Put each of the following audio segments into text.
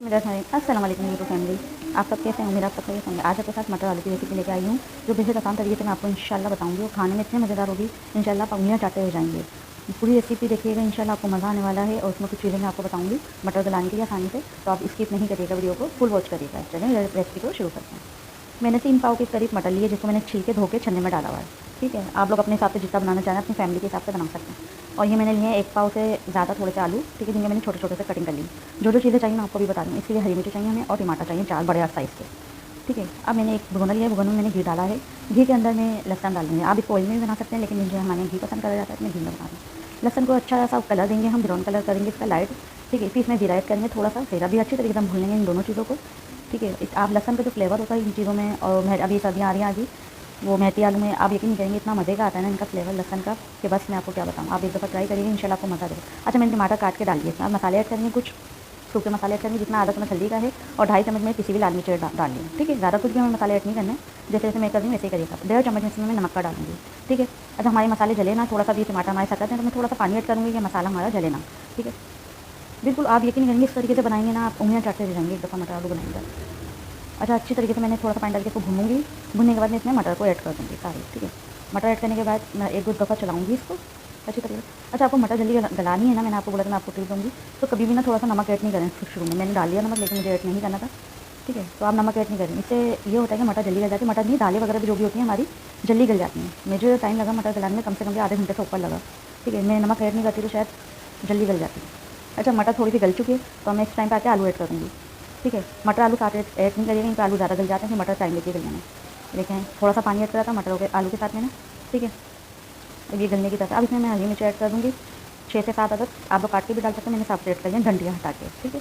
मेरा अस्सलाम वालेकुम यूट्यूब फैमिली, आप सब कैसे हैं? उम्मीद आप सब खैरियत होंगे। आज आपके साथ मटर आलू की रेसिपी लेके आई हूँ, जो बेहद आसान तरीके से मैं आपको इंशाल्लाह बताऊँगी और खाने में इतनी मज़ेदार होगी, इंशाल्लाह आप उंगलियाँ चाटते रह जाएंगे। पूरी रेसिपी देखिएगा, इंशाल्लाह आपको मज़ा आने वाला है और उसमें कुछ चीज़ें मैं आपको बताऊँगी मटर गलाने के लिए आसानी से, तो आप स्किप नहीं करिएगा, वीडियो को फुल वॉच करिएगा। चलिए रेसिपी को शुरू करते हैं। मैंने 3 पाव के करीब मटर लिए, जिसको मैंने छील के धो के छन्ने में डाला हुआ है। ठीक है, आप लोग अपने हिसाब से जितना बनाना चाहें अपनी फैमिली के हिसाब से बना सकते हैं। और ये मैंने लिए हैं 1 पाव से ज़्यादा थोड़े से आलू, ठीक है, जिनके मैंने छोटे छोटे से कटिंग कर ली। जो चीज़ें चाहिए मैं आपको भी बता दूँ। इसके लिए हरी मिर्ची चाहिए हमें और टमाटर चाहिए 4 बड़े साइज़ के। ठीक है, अब मैंने एक भगोना लिया है, भगोने में मैंने घी डाला है। घी के अंदर मैं लहसुन डाल दूँगी। आप इसको ऑयल में भी बना सकते हैं, लेकिन मुझे हमारे घी पसंद करा जाता है तो मैं घी में बना दूँ। लहसुन को अच्छा सा कलर देंगे, हम ब्राउन कलर करेंगे इसका लाइट। ठीक है, फिर इसमें जीरा ऐड करेंगे, थोड़ा सा जीरा भी अच्छी तरीके से हम भून लेंगे इन दोनों चीज़ों को। ठीक है, आप लहसुन का जो फ्लेवर होता है इन चीज़ों में, और अभी सर्दियाँ आ रही हैं अभी, वो मेथी आलू में आप यकीन नहीं करेंगे इतना मज़े का आता है ना इनका फ्लेवर लहसुन का, कि बस मैं आपको क्या बताऊँ। आप एक दफ़ा ट्राई करिएगा, इंशाल्लाह आपको मज़ा देगा। अच्छा, मैंने टमाटर काट के डाल दिए इसमें। अब मसाले ऐड करेंगे, कुछ सूखे मसाले ऐड करेंगे, जितना आधा चम्मच हल्दी का है और 2.5 चम्मच में किसी भी लाल मिर्च डाल ली। ठीक है, ज़्यादा कुछ भी हमें मसाले ऐड नहीं करने, जैसे जैसे मैं कर रही हूँ वैसे ही करिएगा। 1.5 चम्मच इसमें मैं नमक का डालूंगी। ठीक है, अच्छा हमारे मसाले जले ना, थोड़ा सा भी टमाटर हमारे साथ हैं तो मैं थोड़ा सा पानी ऐड करूँगी कि मसाला हमारा जले ना। ठीक है, बिल्कुल आप यकीन नहीं करेंगे, इस तरीके से बनाएंगे ना आप उंगलियाँ चाटते रह जाएंगे एक दफ़ा मटर आलू बनाएंगे। अच्छा, अच्छी तरीके से मैंने थोड़ा सा पानी डाल के इसको भूनूंगी। भूनने के बाद मैं इसमें मटर को ऐड कर दूँगी सारे। ठीक है, मटर ऐड करने के बाद मैं एक दो दफ़ा चलाऊँगी इसको अच्छी तरीके से। अच्छा, आपको मटर जल्दी गलानी है ना, मैंने आपको बोला था मैं आपको टिप दूँगी, तो कभी भी ना थोड़ा सा नमक ऐड नहीं करें शुरू में। मैंने डाल दिया नमक, लेकिन मुझे ऐड नहीं करना था। ठीक है, तो आप नमक ऐड नहीं करें, इससे ये होता है कि मटर जल्दी गल जाती है। मटर नहीं, दालें वगैरह भी जो भी होती हैं हमारी जल्दी गल जाती हैं। मुझे जो टाइम लगा मटर गलाने में, कम से कम आधे घंटे से ऊपर लगा। ठीक है, मैं नमक ऐड नहीं करती तो शायद जल्दी गल जाती है। अच्छा, मटर थोड़ी सी गल चुकी है, तो मैं इस टाइम पे आके आलू ऐड कर दूँगी। ठीक है, मटर आलू साथ ऐड नहीं करिएगा, क्योंकि आलू ज़्यादा गल जाते हैं, फिर मटर टाइम लेके गल जाना। देखें, थोड़ा सा पानी ऐड करा था मटरों के आलू के साथ मैंने। ठीक है, अब ये गलने की तरफ। अब इसमें मैं हरी मिर्च ऐड कर दूँगी 6 से 7 अदद। आप लोग काट के भी डाल सकते हैं, मैंने साथ ऐड कर लिया डंडियाँ हटा के। ठीक है,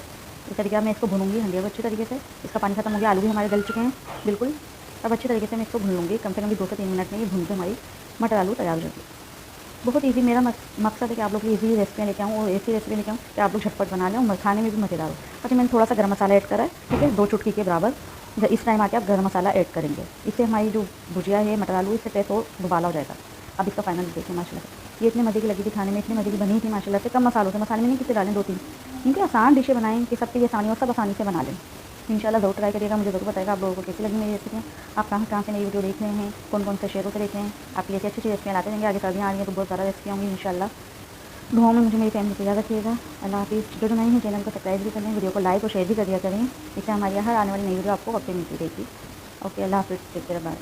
इस तरीके मैं इसको भूनूंगी हंडिया को अच्छी तरीके से। इसका पानी खत्म हो गया, आलू भी हमारे गल चुके हैं बिल्कुल। अब अच्छी तरीके से मैं इसको भून लूँगी, कम से कम 2 से 3 मिनट में ये भून के हमारी मटर आलू तैयार हो जाएगी। बहुत ईज़ी, मेरा मकसद है कि आप लोग ईज़ी रेसिपियाँ लेके आऊँ और ऐसी रेसिपी लेके आऊँ कि आप लोग झटपट बना लें और खाने में भी मज़ेदार हो। अच्छा, मैंने थोड़ा सा गरम मसाला ऐड करा है। ठीक है, 2 चुटकी के बराबर। इस टाइम आके आप गरम मसाला ऐड करेंगे, इससे हमारी जो भुजिया है मटर आलू, इससे टेस्ट और दुबाला हो जाएगा। अब इसका फाइनल देखिए, माशाल्लाह से ये इतने मज़े की लगी थी खाने में, इतनी मज़े की बनी थी माशाल्लाह से। कम मसालों से, मसाले में नहीं कितने डालें, 2-3, क्योंकि आसान डिशें बनाएँ कि सबके लिए आसानी और सब आसानी से बना लें। इंशाल्लाह ज़रूर ट्राई करिएगा, मुझे ज़रूर बताइएगा आप लोगों को कैसी लगी मेरी रेसिपियाँ। आप कहाँ कहाँ से मेरी वीडियो देख रहे हैं, कौन कौन से शहरों से देख रहे हैं। आप ऐसी अच्छी रेसिपियाँ लाते रहेंगे, आगे सर्दियाँ आ रही हैं तो बहुत ज़्यादा रेसिपियाँ होंगी इंशाल्लाह। दुआओं में मुझे मेरी फैमिली को याद रखिएगा। अल्लाह हाफ़िज़। जो नए हैं चैनल को सब्सक्राइब भी करें, वीडियो को लाइक और शेयर भी कर दिया करें, इससे हमारी हर आने वाली नई वीडियो आपको वक्त पे मिलती रहेगी। ओके, अल्लाह हाफ़िज़, टेक केयर, बाय।